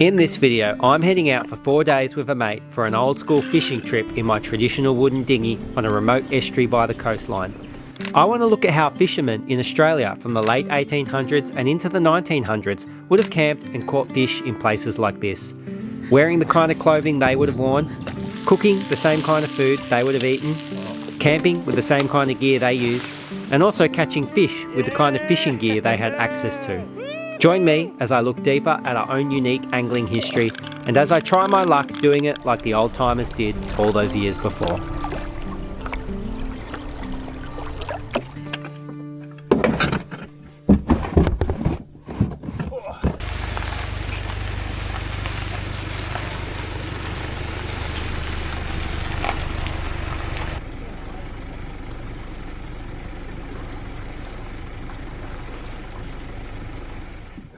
In this video, I'm heading out for 4 days with a mate for an old school fishing trip in my traditional wooden dinghy on a remote estuary by the coastline. I want to look at how fishermen in Australia from the late 1800s and into the 1900s would have camped and caught fish in places like this. Wearing the kind of clothing they would have worn, cooking the same kind of food they would have eaten, camping with the same kind of gear they used, and also catching fish with the kind of fishing gear they had access to. Join me as I look deeper at our own unique angling history and as I try my luck doing it like the old timers did all those years before.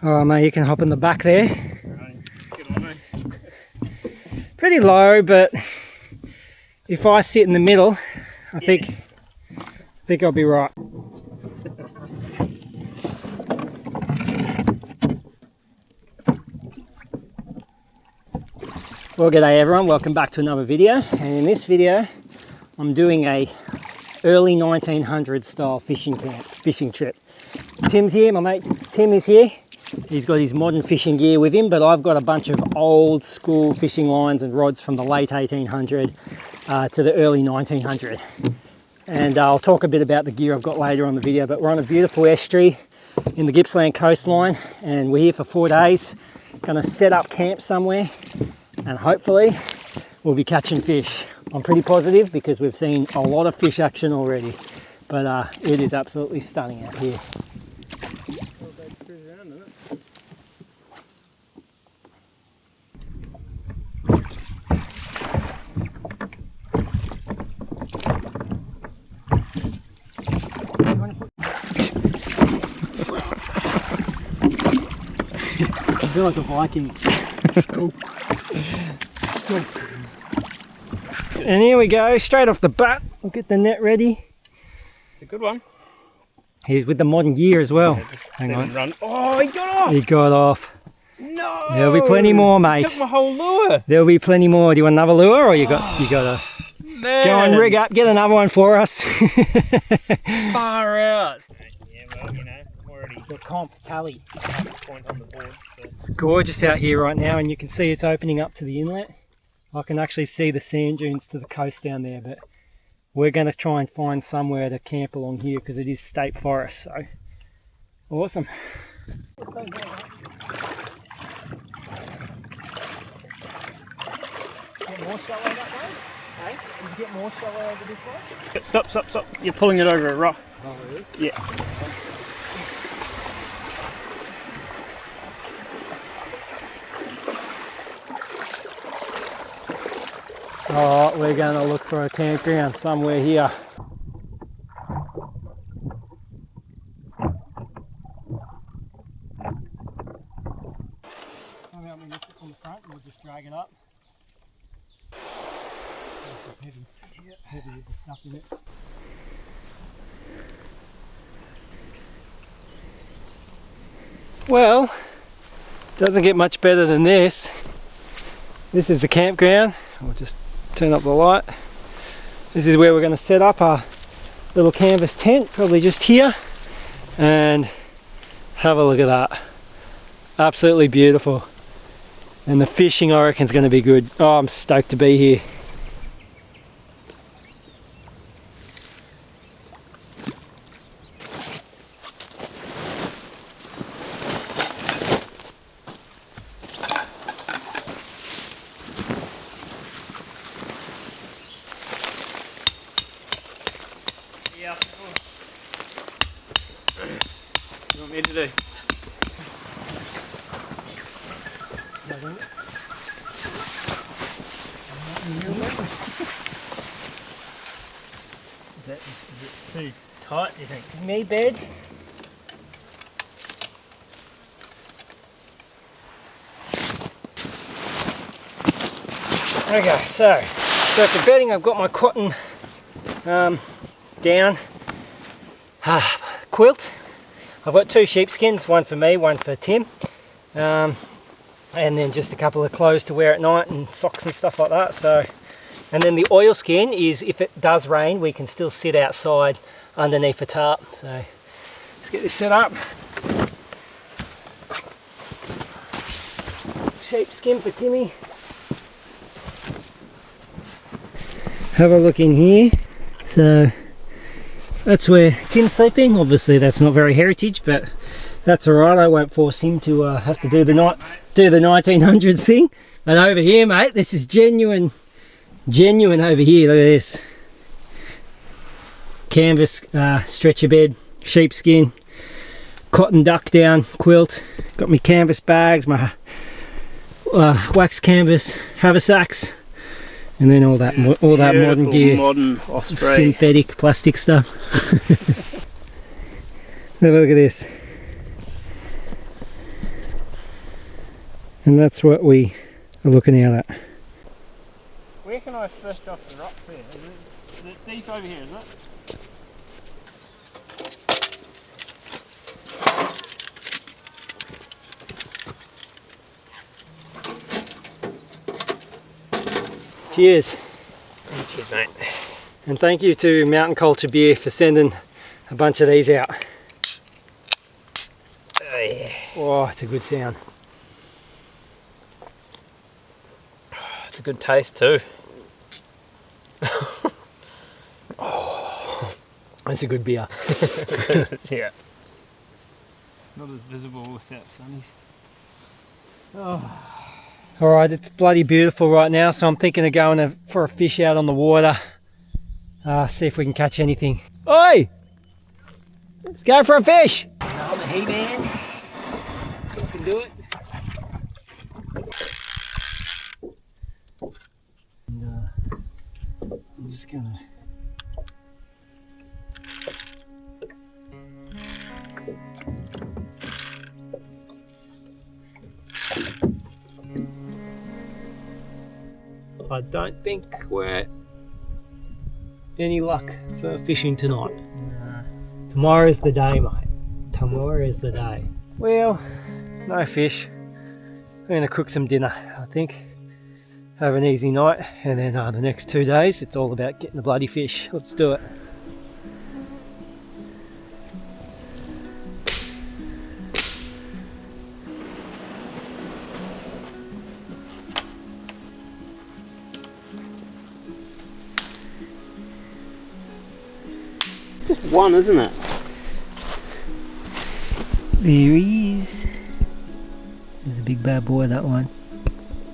Oh mate, you can hop in the back there. Get on, Pretty low, but if I sit in the middle, I think I'll be right. Well, g'day everyone, welcome back to another video. And in this video, I'm doing a early 1900s style fishing trip. Tim's here, my mate Tim is here. He's got his modern fishing gear with him, but I've got a bunch of old school fishing lines and rods from the late 1800 to the early 1900. And I'll talk a bit about the gear I've got later on the video, but we're on a beautiful estuary in the Gippsland coastline and we're here for 4 days. Gonna set up camp somewhere and hopefully we'll be catching fish. I'm pretty positive because we've seen a lot of fish action already, but it is absolutely stunning out here. I feel like a Viking. And here we go, straight off the bat. We'll get the net ready. It's a good one. He's with the modern gear as well. Yeah, hang on. Run. Oh, he got off! He got off. No! There'll be plenty more, mate. He took my whole lure. There'll be plenty more. Do you want another lure or you got a... Man. Go on, rig up, get another one for us. Far out. Yeah, well, you know, I'm already Your comp tally. point on the board. So. It's gorgeous out here right now and you can see it's opening up to the inlet. I can actually see the sand dunes to the coast down there, but we're going to try and find somewhere to camp along here because it is state forest, so awesome. Get more shallow that way? Hey? Did you get more shallow over this way? Stop. You're pulling it over a rock. Oh, really? Yeah. Alright, we're going to look for a campground somewhere here. Come out and lift it from the front and we'll just drag it up. It's heavy. Yeah, heavy with the stuff in it. Well, doesn't get much better than this. This is the campground. We'll just turn up the light. This is where we're going to set up our little canvas tent, probably just here, and have a look at that. Absolutely beautiful. And the fishing, I reckon, is going to be good. Oh, I'm stoked to be here. Yeah. What do you want me to do? Is it too tight, do you think? It's me bed. Okay, so for bedding I've got my cotton down quilt. I've got two sheepskins, one for me, one for Tim. and then just a couple of clothes to wear at night and socks and stuff like that. So, and then the oilskin is, if it does rain, we can still sit outside underneath a tarp. So let's get this set up. Sheepskin for Timmy. Have a look in here. So that's where Tim's sleeping. Obviously that's not very heritage, but that's alright. I won't force him to have to do the 1900s thing. But over here, mate, this is genuine over here. Look at this. Canvas stretcher bed, sheepskin, cotton duck down quilt. Got my canvas bags, my wax canvas haversacks, and then all that modern gear, modern Osprey synthetic plastic stuff. Have a look at this. And that's what we are looking out at. Where can I fish off the rocks there? Is it deep over here, is it? Cheers. Cheers, mate. And thank you to Mountain Culture Beer for sending a bunch of these out. Oh, yeah. Oh, it's a good sound. It's a good taste too. Oh, that's a good beer. Yeah. Not as visible without sunnies. Oh. Alright, it's bloody beautiful right now, so I'm thinking of going for a fish out on the water. See if we can catch anything. Oi! Let's go for a fish! I'm a he-man. I can do it. And, I'm just gonna... I don't think we're any luck for fishing tonight. Tomorrow's the day, mate. Tomorrow is the day. Well, no fish. I'm going to cook some dinner, I think. Have an easy night, and then the next 2 days it's all about getting the bloody fish. Let's do it. Just one, isn't it? There he is. There's a big bad boy, that one.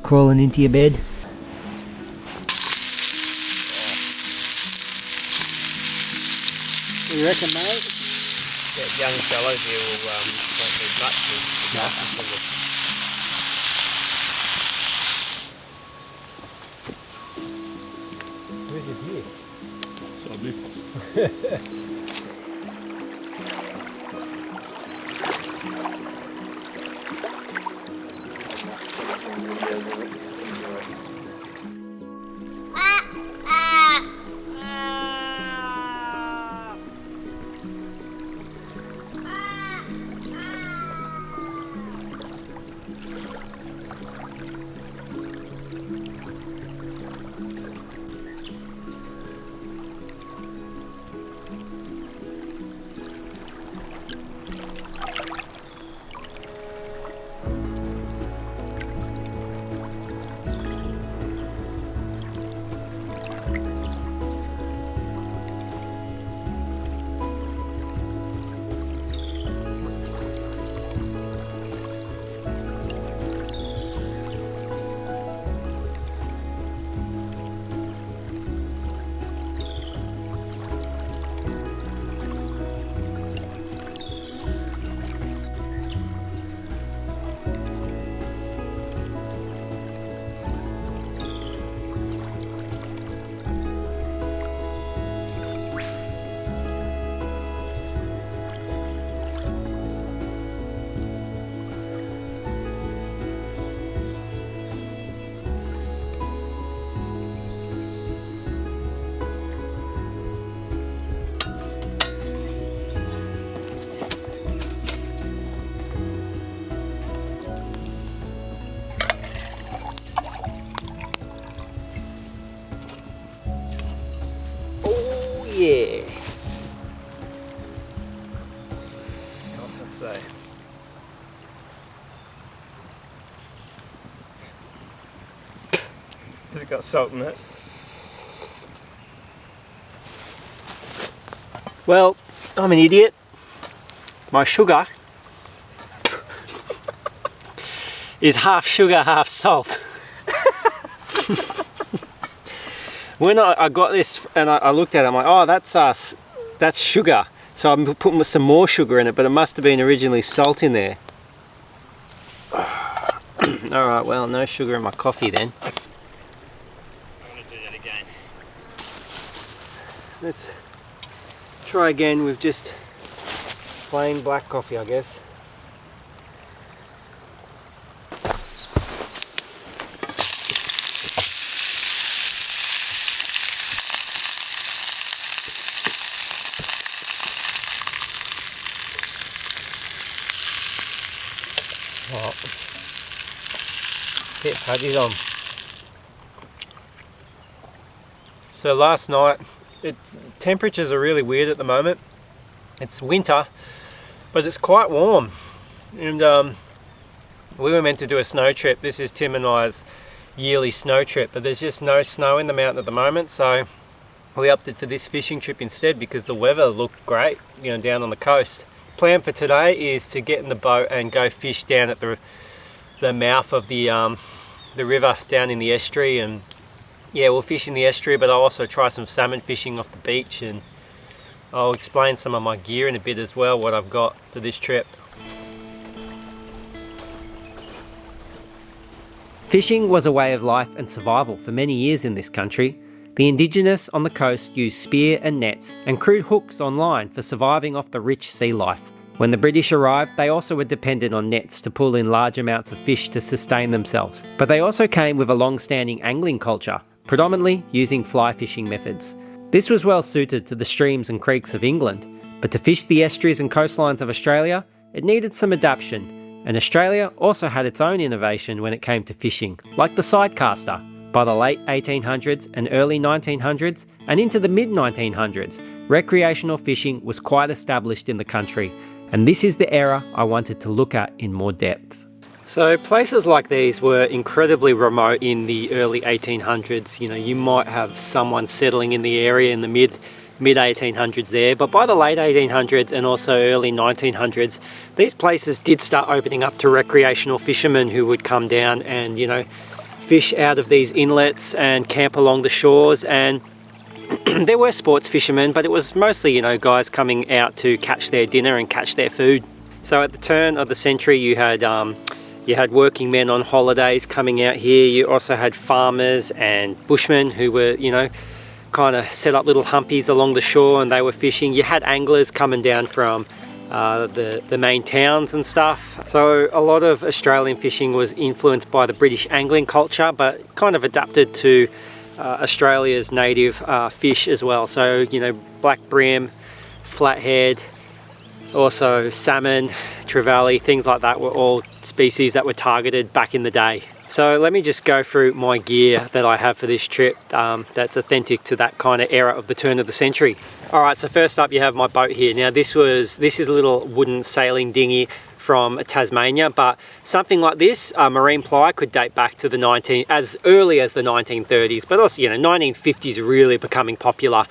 Crawling into your bed. What do you reckon, mate? That young fellow there won't need much Where's your deer? Sorry. Yeah. What can I say? Has it got salt in it? Well, I'm an idiot. My sugar is half sugar, half salt. When I got this and I looked at it, I'm like, oh, that's sugar. So I'm putting some more sugar in it, but it must have been originally salt in there. Alright, well, no sugar in my coffee then. I'm going to do that again. Let's try again with just plain black coffee, I guess. Oh. Get pudgies on. So last night, temperatures are really weird at the moment. It's winter, but it's quite warm. And we were meant to do a snow trip. This is Tim and I's yearly snow trip, but there's just no snow in the mountain at the moment, so we opted for this fishing trip instead because the weather looked great, you know, down on the coast. Plan for today is to get in the boat and go fish down at the mouth of the river down in the estuary, and yeah, we'll fish in the estuary, but I'll also try some salmon fishing off the beach, and I'll explain some of my gear in a bit as well, what I've got for this trip. Fishing was a way of life and survival for many years in this country. The indigenous on the coast used spear and nets and crude hooks on line for surviving off the rich sea life. When the British arrived, they also were dependent on nets to pull in large amounts of fish to sustain themselves. But they also came with a long-standing angling culture, predominantly using fly fishing methods. This was well suited to the streams and creeks of England, but to fish the estuaries and coastlines of Australia, it needed some adaptation. And Australia also had its own innovation when it came to fishing, like the sidecaster. By the late 1800s and early 1900s, and into the mid-1900s, recreational fishing was quite established in the country, and this is the era I wanted to look at in more depth. So places like these were incredibly remote in the early 1800s. You know, you might have someone settling in the area in the mid 1800s there, but by the late 1800s and also early 1900s, these places did start opening up to recreational fishermen who would come down and, you know, fish out of these inlets and camp along the shores. And there were sports fishermen, but it was mostly, you know, guys coming out to catch their dinner and catch their food. So at the turn of the century, you had working men on holidays coming out here. You also had farmers and bushmen who were, you know, kind of set up little humpies along the shore and they were fishing. You had anglers coming down from the main towns and stuff. So a lot of Australian fishing was influenced by the British angling culture, but kind of adapted to Australia's native fish as well. So, you know, black brim, flathead, also salmon, trevally, things like that were all species that were targeted back in the day. So let me just go through my gear that I have for this trip that's authentic to that kind of era of the turn of the century. All right, so first up you have my boat here. Now this is a little wooden sailing dinghy from Tasmania, but something like this, marine ply, could date back to as early as the 1930s, but also, you know, 1950s really becoming popular.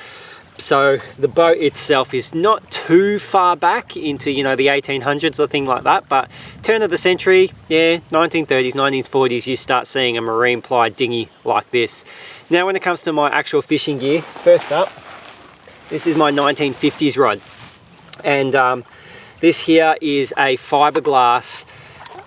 So the boat itself is not too far back into, you know, the 1800s or thing like that, but turn of the century, yeah, 1930s, 1940s, you start seeing a marine ply dinghy like this. Now when it comes to my actual fishing gear, first up, this is my 1950s rod. And this here is a fiberglass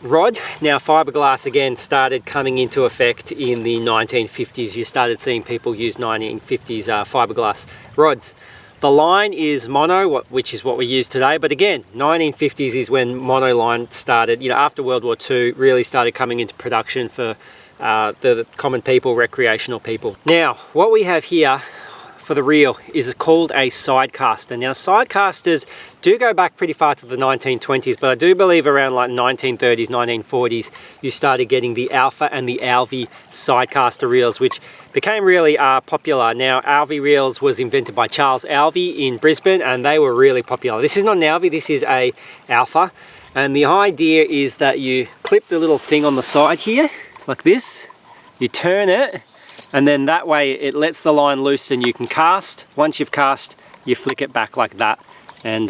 rod. Now fiberglass again started coming into effect in the 1950s. You started seeing people use 1950s fiberglass rods. The line is mono, which is what we use today, but again, 1950s is when mono line started, you know, after World War II, really started coming into production for the common people, recreational people. Now, what we have here for the reel is called a sidecaster. Now sidecasters do go back pretty far to the 1920s, but I do believe around like 1930s, 1940s, you started getting the Alpha and the Alvey sidecaster reels, which became really popular. Now Alvey reels was invented by Charles Alvey in Brisbane, and they were really popular. This is not an Alvey, this is a Alpha. And the idea is that you clip the little thing on the side here, like this, you turn it, and then that way it lets the line loose and you can cast. Once you've cast, you flick it back like that. And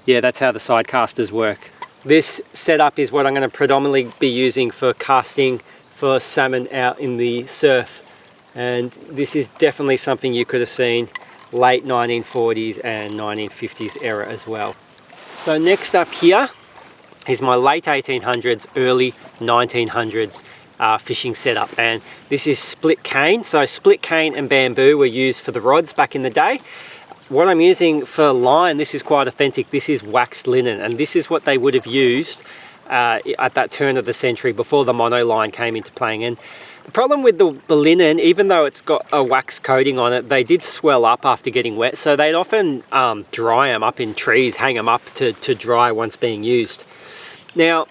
yeah, that's how the side casters work. This setup is what I'm going to predominantly be using for casting for salmon out in the surf. And this is definitely something you could have seen late 1940s and 1950s era as well. So next up here is my late 1800s, early 1900s fishing setup, and this is split cane. So split cane and bamboo were used for the rods back in the day. What I'm using for line, this is quite authentic, this is waxed linen, and this is what they would have used at that turn of the century before the mono line came into playing. And the problem with the linen, even though it's got a wax coating on it, they did swell up after getting wet, so they'd often dry them up in trees, hang them up to dry once being used. Now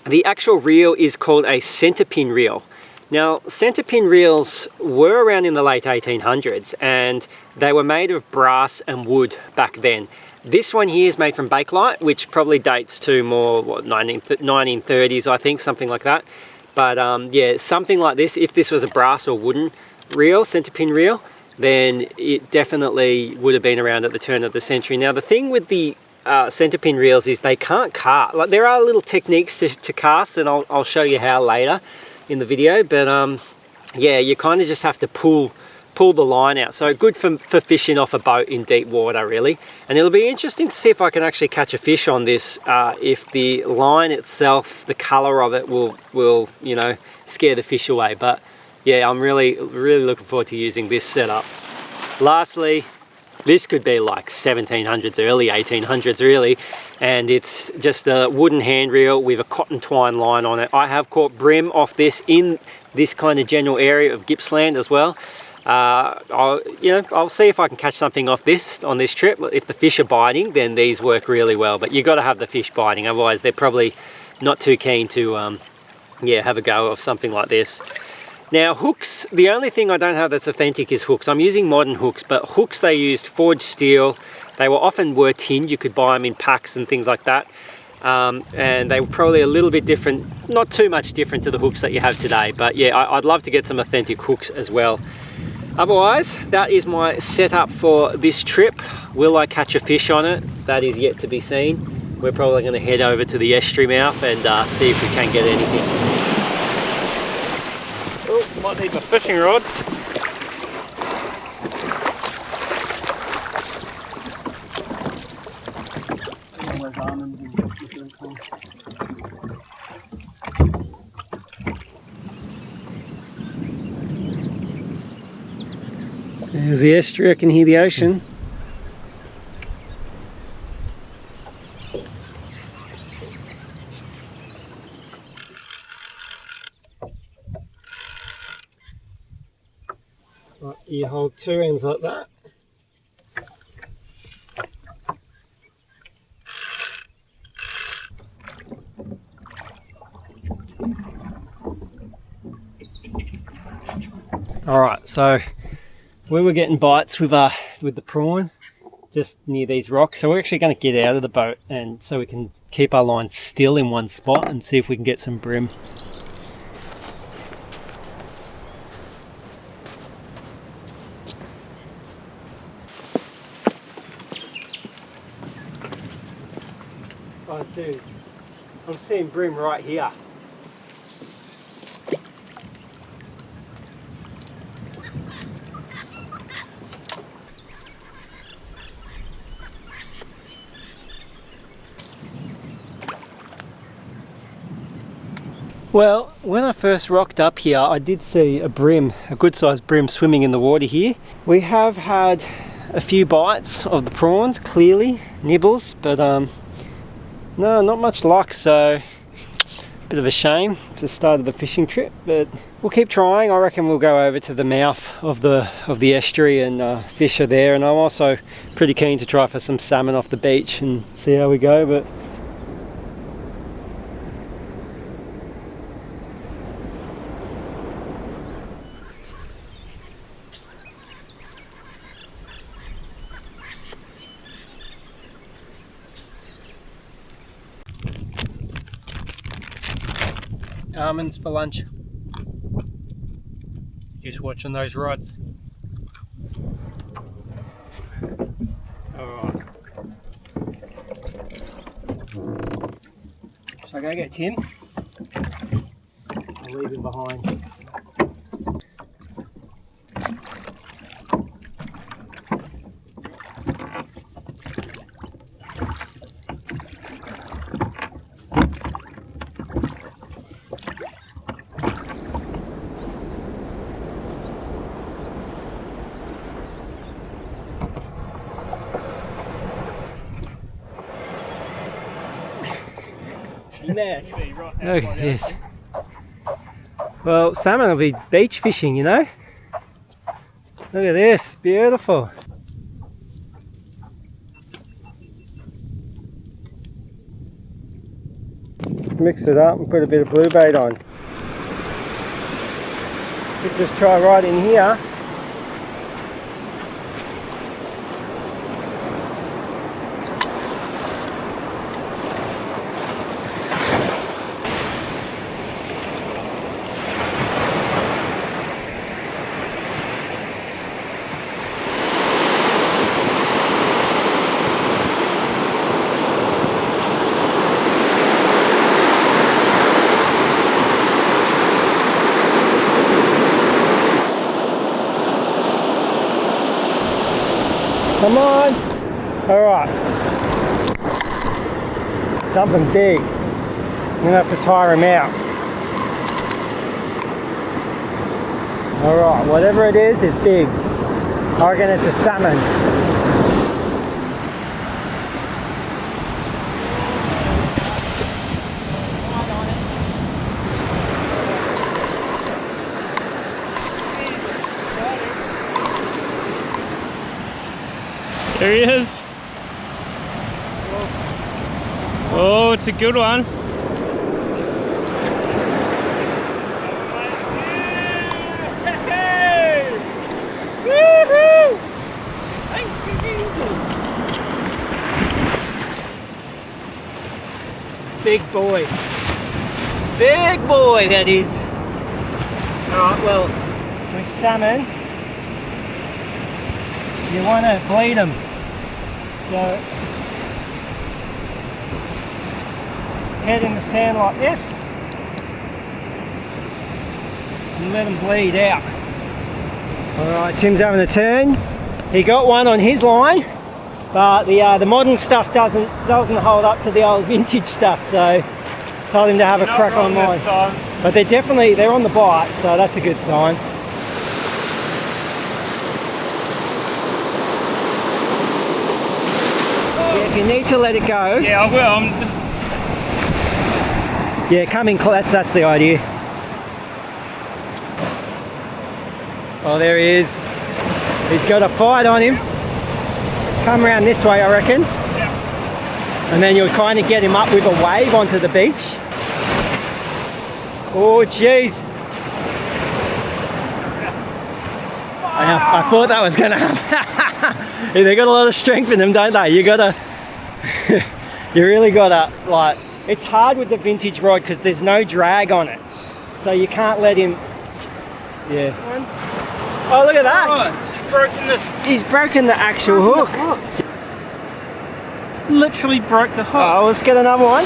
the actual reel is called a center pin reel. Now, center pin reels were around in the late 1800s, and they were made of brass and wood back then. This one here is made from bakelite, which probably dates to more, what, 1930s, I think, something like that. But yeah, something like this, if this was a brass or wooden reel, center pin reel, then it definitely would have been around at the turn of the century. Now, the thing with the center pin reels is they can't cast. Like, there are little techniques to cast, and I'll show you how later in the video, but yeah, you kind of just have to pull the line out. So good for fishing off a boat in deep water, really. And it'll be interesting to see if I can actually catch a fish on this, if the line itself, the color of it will you know, scare the fish away. But yeah, I'm really looking forward to using this setup. Lastly, this could be like 1700s, early 1800s really, and it's just a wooden hand reel with a cotton twine line on it. I have caught brim off this in this kind of general area of Gippsland as well. I'll see if I can catch something off this on this trip. If the fish are biting, then these work really well, but you got to have the fish biting, otherwise they're probably not too keen to yeah, have a go of something like this. Now hooks, the only thing I don't have that's authentic is hooks. I'm using modern hooks, but hooks, they used forged steel. They were tinned, you could buy them in packs and things like that. And they were probably a little bit different, not too much different to the hooks that you have today, but yeah, I'd love to get some authentic hooks as well. Otherwise, that is my setup for this trip. Will I catch a fish on it? That is yet to be seen. We're probably going to head over to the estuary mouth and see if we can get anything. Oh, might need my fishing rod. There's the estuary, I can hear the ocean. Right, you hold two ends like that. Alright, so we were getting bites with the prawn just near these rocks, so we're actually going to get out of the boat and so we can keep our line still in one spot and see if we can get some brim. Oh dude, I'm seeing brim right here. Well, when I first rocked up here, I did see a brim, a good sized brim swimming in the water here. We have had a few bites of the prawns, clearly, nibbles, but no, not much luck, so Bit of a shame to the start of the fishing trip, but we'll keep trying. I reckon we'll go over to the mouth of the estuary and fish are there, and I'm also pretty keen to try for some salmon off the beach and see how we go. But almonds for lunch. Just watching those rods. Alright. Shall I go get Tim? I'll leave him behind. Look at this. Well, salmon will be beach fishing, you know. Look at this, beautiful. Mix it up and put a bit of blue bait on. Could just try right in here. Come on! Alright. Something big. I'm gonna have to tire him out. Alright, whatever it is big. I reckon it's a salmon. There he is. Oh, it's a good one. Woohoo! Thank you, Jesus. Big boy. Big boy, that is. Alright, well, with salmon, you want to bleed them. So, head in the sand like this and let them bleed out. Alright, Tim's having a turn. He got one on his line, but the modern stuff doesn't hold up to the old vintage stuff, so told him to have a crack on mine. But they're on the bite, so that's a good sign. If you need to let it go. Yeah, I will. I'm just. Yeah, come in close. That's the idea. Oh, there he is. He's got a fight on him. Come around this way, I reckon. Yeah. And then you'll kind of get him up with a wave onto the beach. Oh, jeez. I thought that was going to happen. They got a lot of strength in them, don't they? You gotta. You really gotta, like, it's hard with the vintage rod because there's no drag on it, so you can't let him. Yeah. Oh, look at that! Oh, he's broken the actual hook. Literally broke the hook. Oh, let's get another one.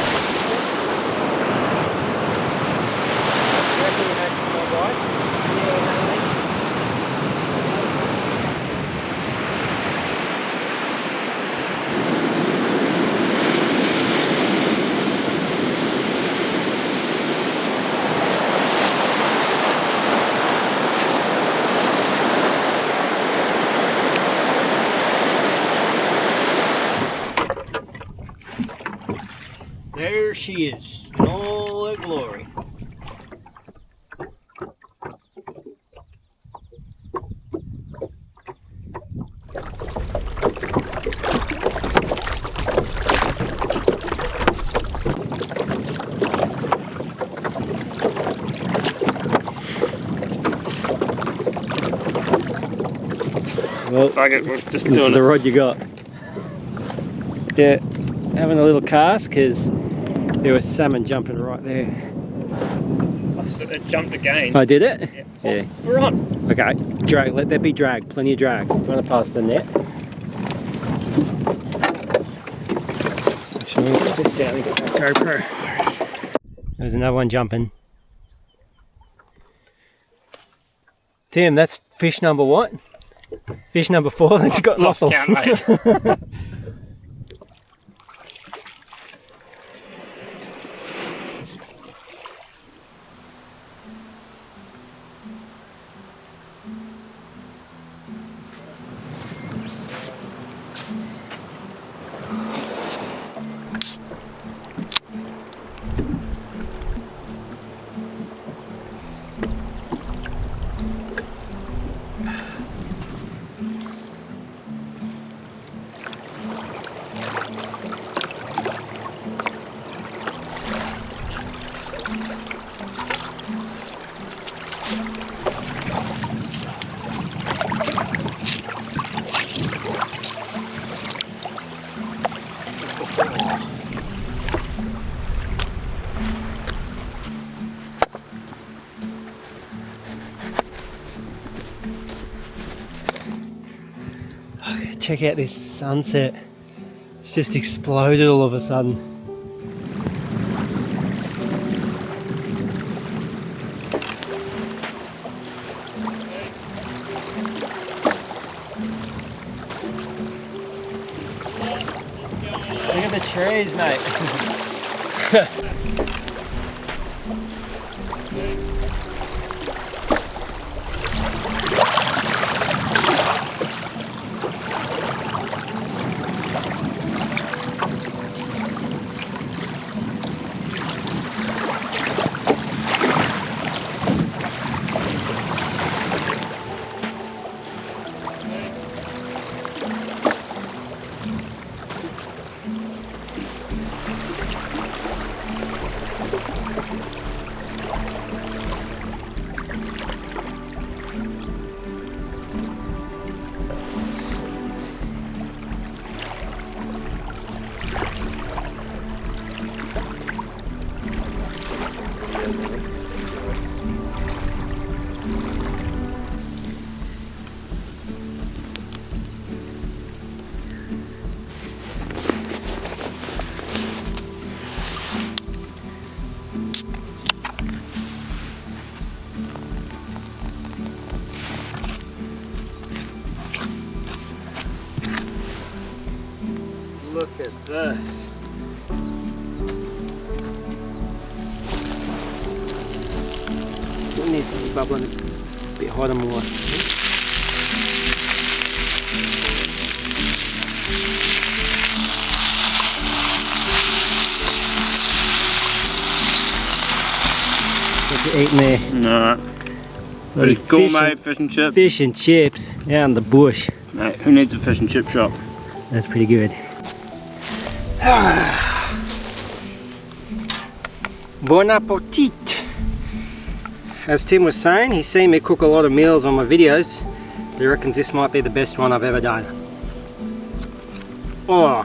There she is, in all her glory. glory. Well, Fuck it, we're just it's doing the it. rod you got. Yeah, having a little cast because there was salmon jumping right there. It jumped again. Oh, did it? Yeah. Yeah. We're on. Okay, drag. Let there be drag. Plenty of drag. You want to pass the net? Actually, we'll put this down and get that GoPro. There's another one jumping. Tim, that's fish number what? Fish number 4 that's got Lost muscle. count, mate. Check out this sunset. It's just exploded all of a sudden. Look at the trees, mate. Look at this. It needs to be bubbling a bit hotter more. What you eating there? No. Pretty gourmet fish and chips. Fish and chips out in the bush. Mate, who needs a fish and chip shop? That's pretty good. Bon appetit! As Tim was saying, he's seen me cook a lot of meals on my videos. He reckons this might be the best one I've ever done. Oh,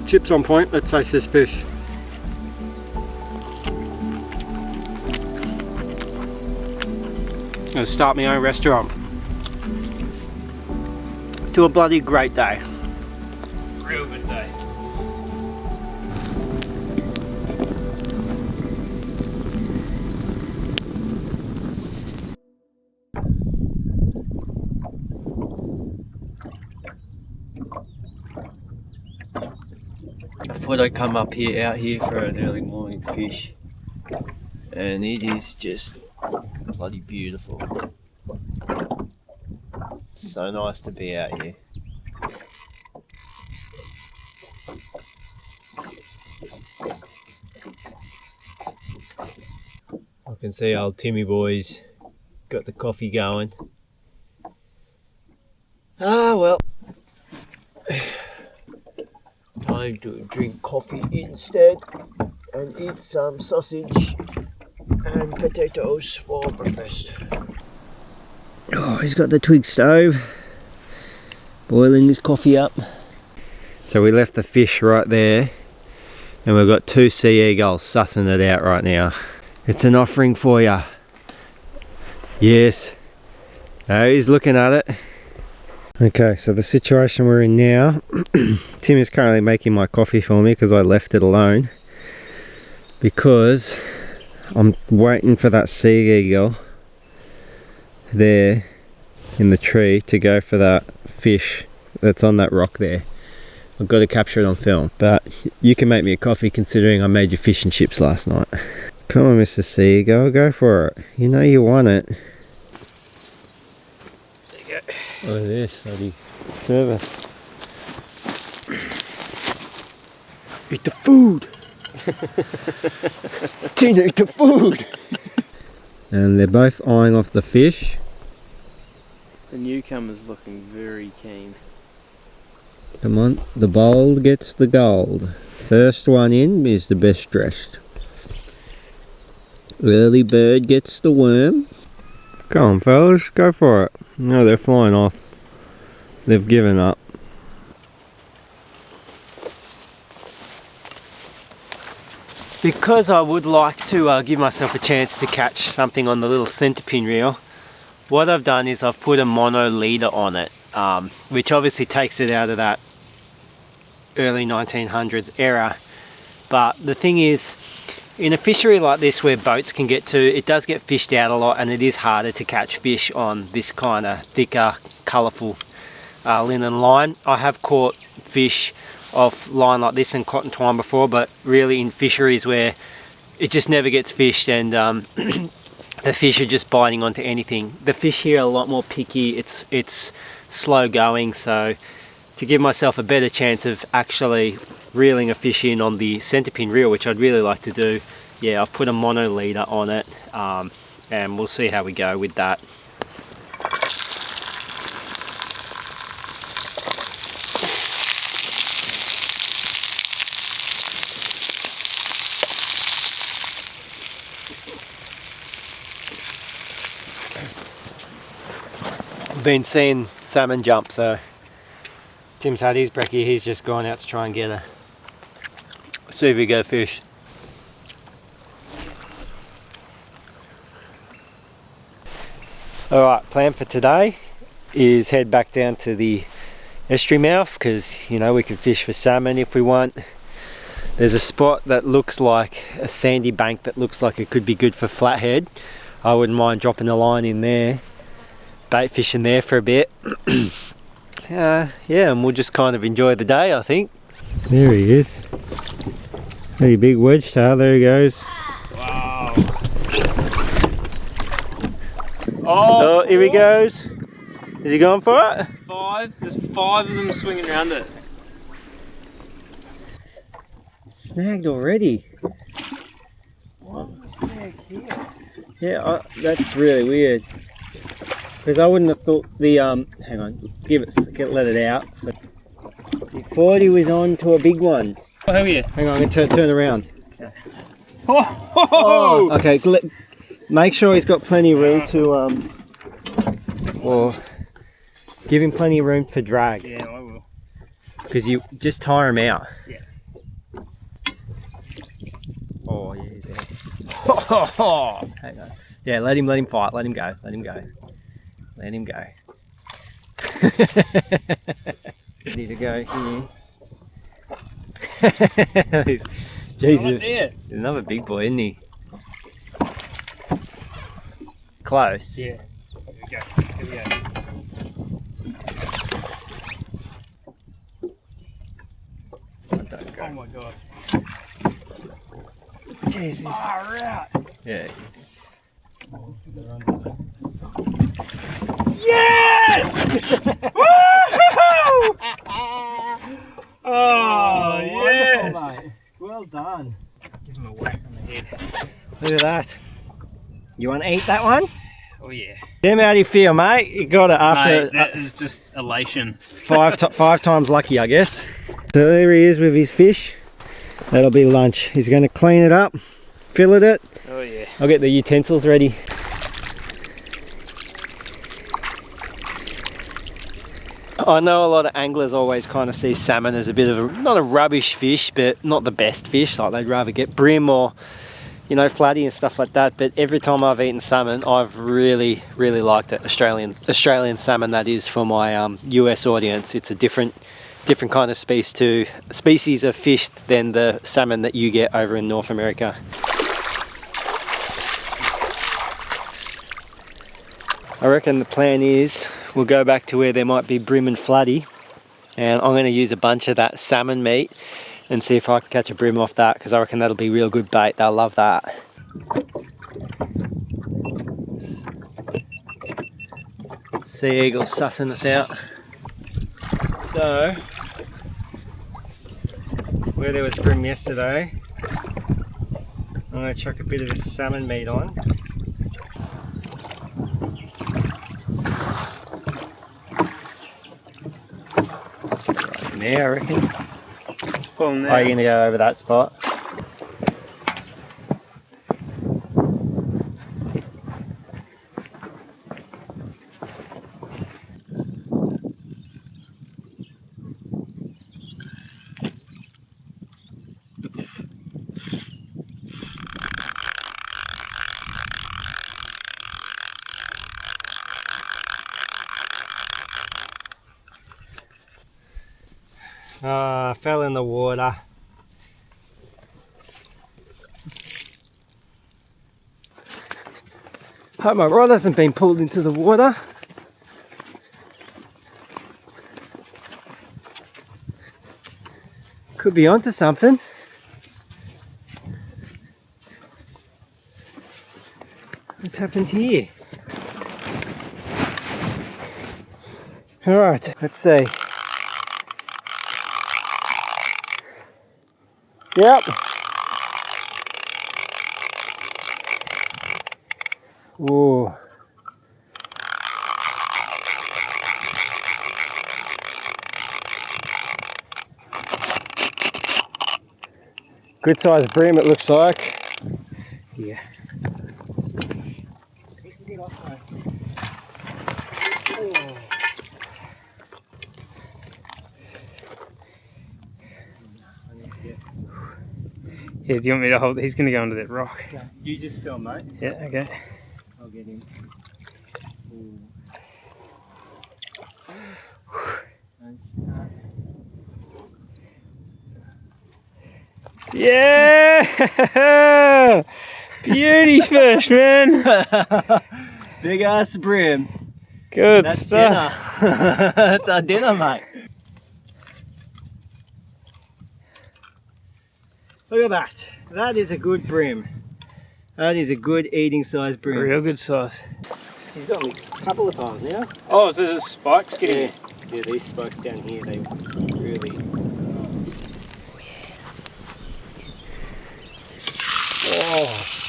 chips on point. Let's taste this fish. I'm gonna start my own restaurant. To a bloody great day. Real good day. I thought I'd come out here for an early morning fish, and it is just bloody beautiful. So nice to be out here. can see old Timmy boy's got the coffee going. Ah, well. Time to drink coffee instead and eat some sausage and potatoes for breakfast. Oh, he's got the twig stove, boiling his coffee up. So we left the fish right there, and we've got 2 sea eagles sussing it out right now. It's an offering for ya. Yes. Oh, he's looking at it. Okay, so the situation we're in now, Tim is currently making my coffee for me because I left it alone. Because I'm waiting for that sea eagle there in the tree to go for that fish that's on that rock there. I've got to capture it on film, but you can make me a coffee considering I made you fish and chips last night. Come on, Mr. Sea Eagle, go for it. You know you want it. There you go. Look at this, bloody service. Eat the food! Tina, eat the food! And they're both eyeing off the fish. The newcomer's looking very keen. Come on, the bold gets the gold. First one in is the best dressed. Early bird gets the worm. Come on fellas, go for it. No, they're flying off. They've given up. Because I would like to give myself a chance to catch something on the little center pin reel, what I've done is I've put a mono leader on it, which obviously takes it out of that early 1900s era. But the thing is, in a fishery like this where boats can get to, it does get fished out a lot, and it is harder to catch fish on this kind of thicker, colourful linen line. I have caught fish off line like this and cotton twine before, but really in fisheries where it just never gets fished and the fish are just biting onto anything. The fish here are a lot more picky, it's slow going, so to give myself a better chance of actually reeling a fish in on the center pin reel, which I'd really like to do, yeah, I've put a mono leader on it, and we'll see how we go with that. Been seeing salmon jump, so Tim's had his brekkie, he's just gone out to try and get her. See if we go fish. Alright, plan for today is head back down to the estuary mouth because, you know, we can fish for salmon if we want. There's a spot that looks like a sandy bank that looks like it could be good for flathead. I wouldn't mind dropping a line in there, bait fishing there for a bit. Yeah, and we'll just kind of enjoy the day, I think. There he is. Pretty big wedge tail, there he goes. Wow. Oh, here he goes. Is he going for it? 5, there's 5 of them swinging around it. Snagged already. What? Snag here? Yeah, that's really weird. Because I wouldn't have thought the, hang on, let it out. So, he thought he was on to a big one. Oh, hell yeah. Hang on, I'm going to turn around. Okay. Oh, okay, make sure he's got plenty of room to, or give him plenty of room for drag. Yeah, I will. Because you just tire him out. Yeah. Oh, yeah, he's there. Hang on. Yeah, let him fight, let him go. Let him go. Ready to go here. Jesus, he's another big boy, isn't he? Close. Yeah. Here we go. Oh my god. Jesus. Far out. Yeah. Yes! Woo-hoo! Oh, yes! Mate. Well done. Give him a whack on the head. Look at that. You want to eat that one? Oh yeah. Tim, how do you feel, mate? You got it after Mate, that is just elation. five times lucky, I guess. So there he is with his fish. That'll be lunch. He's going to clean it up, fillet it. Oh yeah. I'll get the utensils ready. I know a lot of anglers always kind of see salmon as a bit of a, not a rubbish fish, but not the best fish. Like they'd rather get brim or, you know, flatty and stuff like that. But every time I've eaten salmon, I've really liked it. Australian salmon, that is, for my US audience. It's a different kind of species of fish than the salmon that you get over in North America. I reckon the plan is we'll go back to where there might be brim and flatty, and I'm going to use a bunch of that salmon meat and see if I can catch a brim off that, because I reckon that'll be real good bait. They'll love that. Sea eagle sussing us out. So, where there was brim yesterday, I'm going to chuck a bit of this salmon meat on. Right in there, I reckon. Pull him there. Are you going to go over that spot? Ah, fell in the water. Hope my rod hasn't been pulled into the water. Could be onto something. What's happened here? Alright, let's see. Yep. Ooh. Good size brim, it looks like. Yeah. Yeah, do you want me to hold? He's going to go under that rock. Yeah. You just film, mate. Yeah, okay. I'll get him. Ooh. Yeah! Beauty fish, man! Big ass brim. Good That's stuff. dinner. That's our dinner, mate. Look at that. That is a good brim. That is a good eating size brim. Real good size. He's got me a couple of times now. Oh, so there's spikes getting Yeah. Yeah, these spikes down here, they really...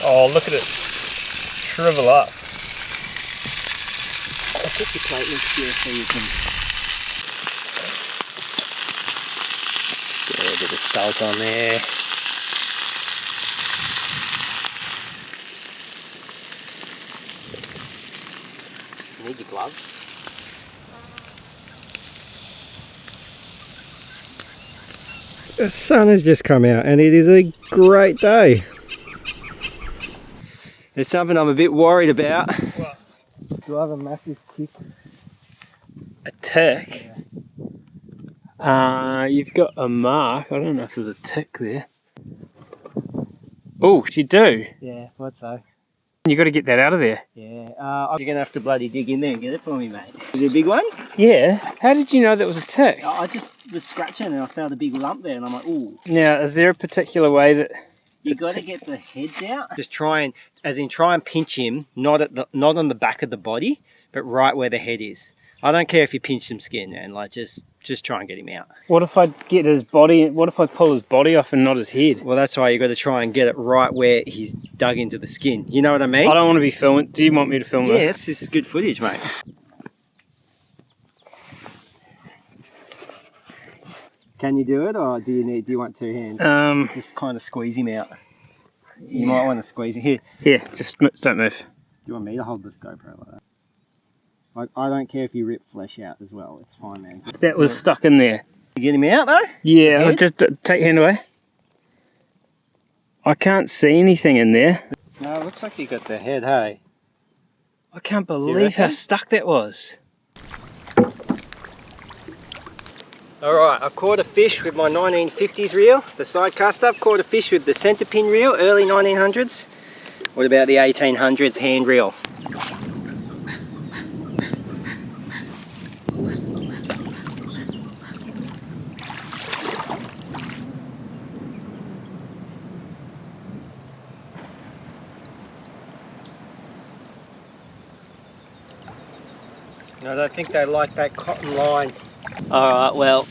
Oh, look at it shrivel up. I'll put your plate next to you so you can... Get a little bit of salt on there. You need your gloves. The sun has just come out and it is a great day. There's something I'm a bit worried about. What? Do I have a massive tick? A tick? Yeah. You've got a mark. I don't know if there's a tick there. Oh, you do? Yeah, what's so? You got to get that out of there. Yeah, you're going to have to bloody dig in there and get it for me, mate. Is it a big one? Yeah. How did you know that was a tick? I just was scratching and I found a big lump there and I'm like, ooh. Now, is there a particular way that... You got to get the heads out. Just try and pinch him, not on the back of the body, but right where the head is. I don't care if you pinch some skin, man. Like, just try and get him out. What if I get his body? What if I pull his body off and not his head? Well, that's why you got to try and get it right where he's dug into the skin. You know what I mean? I don't want to be filming. Do you want me to film this? Yeah, this is good footage, mate. Can you do it, or do you want two hands? Just kind of squeeze him out. You might want to squeeze him. Here. Yeah, just don't move. Do you want me to hold this GoPro like that? I don't care if you rip flesh out as well. It's fine, man. That was stuck in there. You get him out though? Yeah, I'll just take your hand away. I can't see anything in there. No, it looks like you got the head, hey? I can't believe how stuck that was. Alright, I've caught a fish with my 1950s reel, the side caster. I've caught a fish with the centre pin reel, early 1900s. What about the 1800s hand reel? I don't think they like that cotton line. Alright, well,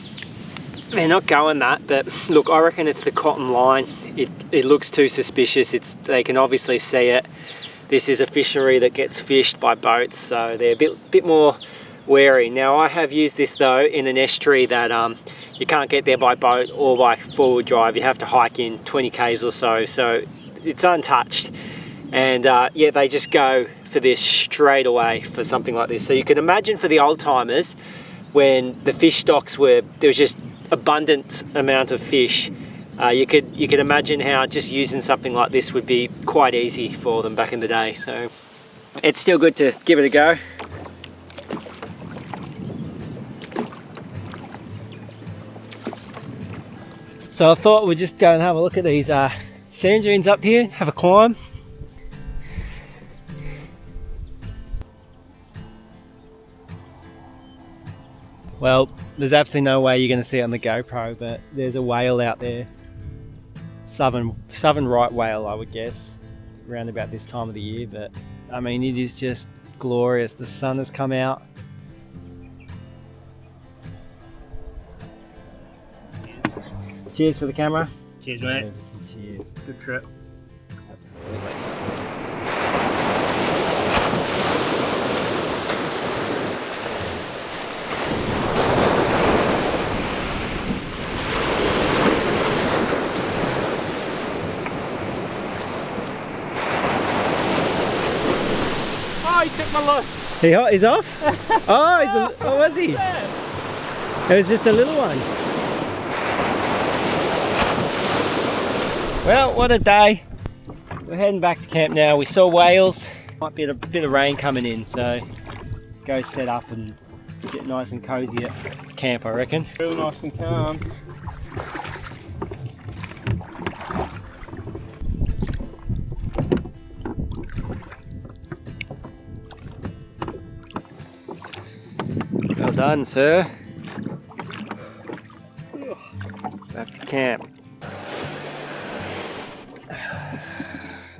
they're not going that, but look, I reckon it's the cotton line. It looks too suspicious. They can obviously see it. This is a fishery that gets fished by boats, so they're a bit more wary. Now, I have used this though in an estuary that you can't get there by boat or by four-wheel drive. You have to hike in 20 k's or so it's untouched. And yeah, they just go for this straight away for something like this. So you can imagine for the old timers, when the fish stocks there was just abundant amount of fish, you could imagine how just using something like this would be quite easy for them back in the day. So it's still good to give it a go. So I thought we'd just go and have a look at these sand dunes up here, have a climb. Well, there's absolutely no way you're going to see it on the GoPro, but there's a whale out there. Southern right whale, I would guess, around about this time of the year. But I mean, it is just glorious. The sun has come out. Cheers for the camera. Cheers, mate. Cheers. Good trip. Oh, he took my line. He's off? Oh, was he? It was just a little one. Well, what a day. We're heading back to camp now. We saw whales. Might be a bit of rain coming in, so go set up and get nice and cozy at camp, I reckon. Real nice and calm. Well done, sir. Back to camp.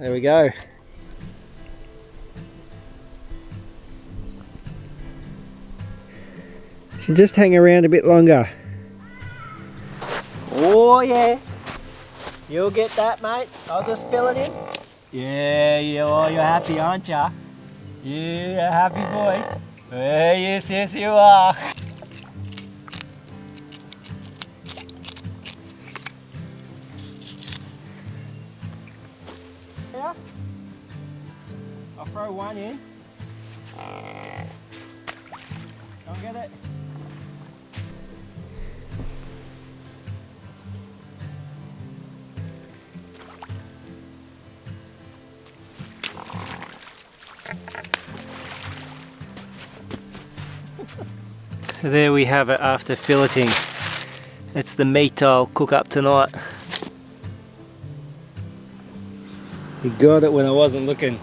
There we go. Should just hang around a bit longer. Oh yeah. You'll get that, mate. I'll just fill it in. Yeah, you're happy, aren't ya? You're a happy boy. Yes, yes you are. Yeah. I'll throw one in. Don't get it. So there we have it after filleting. It's the meat I'll cook up tonight. You got it when I wasn't looking.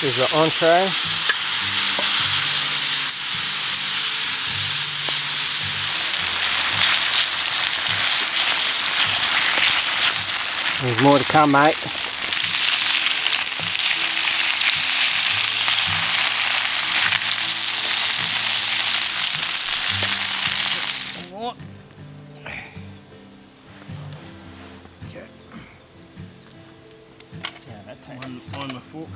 This is the entree. There's more to come, mate. What? See how that tastes. Find my fork.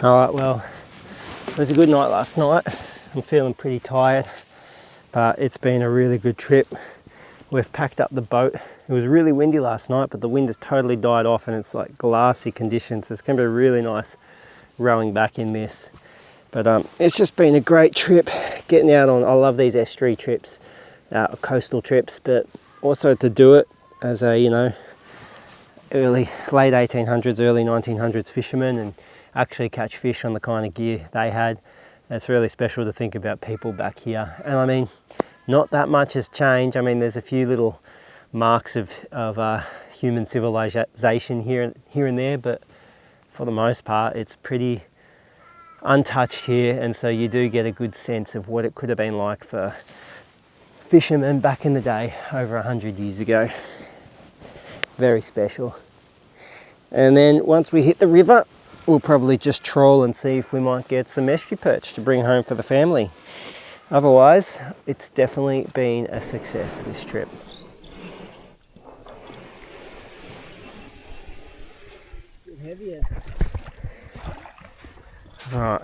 Alright, well, it was a good night last night. I'm feeling pretty tired, but it's been a really good trip. We've packed up the boat. It was really windy last night, but the wind has totally died off and it's like glassy conditions. It's going to be really nice rowing back in this. But it's just been a great trip getting out on, I love these estuary trips, coastal trips, but also to do it as a, you know, late 1800s, early 1900s fisherman and actually catch fish on the kind of gear they had. It's really special to think about people back here. And I mean, not that much has changed. I mean, there's a few little marks of human civilization here and there, but for the most part, it's pretty untouched here. And so you do get a good sense of what it could have been like for fishermen back in the day, over 100 years ago. Very special. And then once we hit the river, we'll probably just troll and see if we might get some estuary perch to bring home for the family. Otherwise, it's definitely been a success, this trip. Heavier. Alright,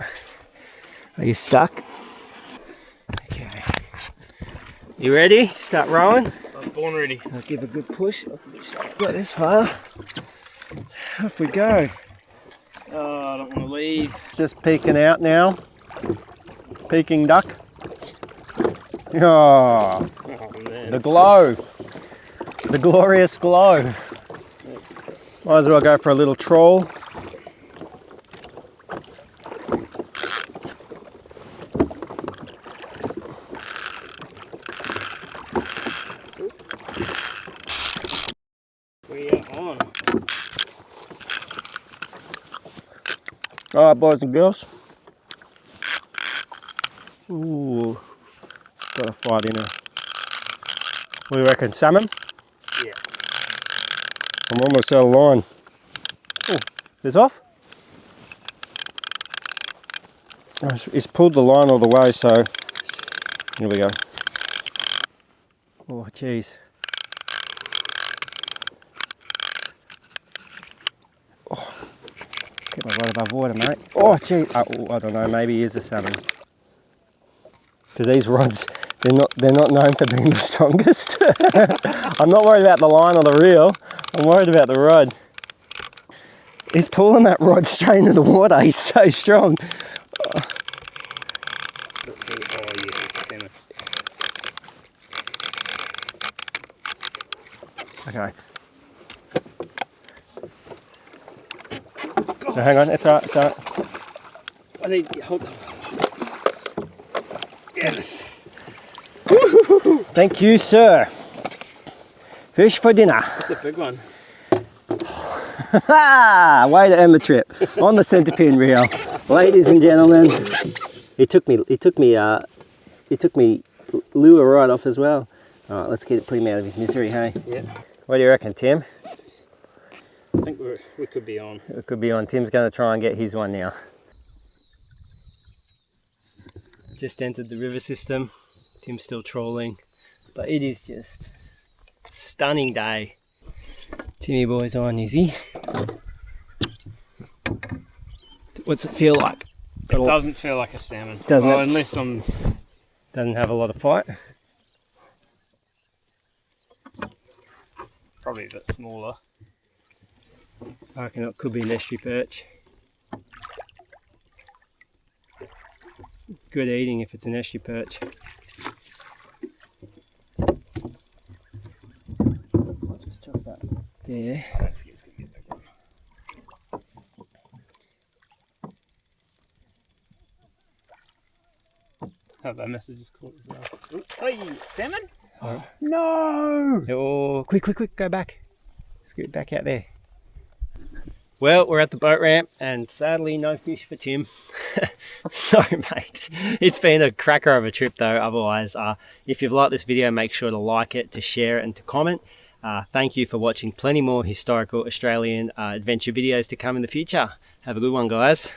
are you stuck? Okay. You ready? Start rowing? I'm born ready. I'll give a good push. Got this far. Off we go. Oh, I don't want to leave. Just peeking out now. Peking duck. Oh, Man. the glow. The glorious glow. Might as well go for a little troll. We are on. All right, boys and girls. Ooh, got a fight in there. What do you reckon, salmon? Yeah. I'm almost out of line. Oh, it's off? Oh, it's pulled the line all the way, so here we go. Oh, jeez. Oh, get my rod above water, mate. Oh, gee. Oh, I don't know. Maybe it is a salmon. Because these rods, they're not known for being the strongest. I'm not worried about the line or the reel. I'm worried about the rod. He's pulling that rod straight into the water. He's so strong. Oh, yeah, it's a salmon. Okay. So hang on, it's alright, it's alright. I need to hold. Yes. Thank you, sir. Fish for dinner. That's a big one. Way to end the trip on the center pin reel, ladies and gentlemen. He took me lure right off as well. All right, let's put him out of his misery, hey? Yeah. What do you reckon, Tim? I think we could be on. It could be on. Tim's going to try and get his one now. Just entered the river system. Tim's still trawling, but it is just a stunning day. Timmy boy's on, is he? What's it feel like? It doesn't feel like a salmon. Doesn't well, it? unless I'm... Doesn't have a lot of fight. Probably a bit smaller. I reckon it could be an estuary perch. Good eating if it's an estuary perch. I'll just chuck that there. I don't think it's going to be a big one. Oh, that message is caught as well. Hey, salmon? Oh. No! Oh, quick, go back. Scoot back out there. Well, we're at the boat ramp and sadly no fish for Tim. Sorry, mate. It's been a cracker of a trip though. Otherwise, if you've liked this video, make sure to like it, to share it and to comment. Thank you for watching. Plenty more historical Australian adventure videos to come in the future. Have a good one, guys.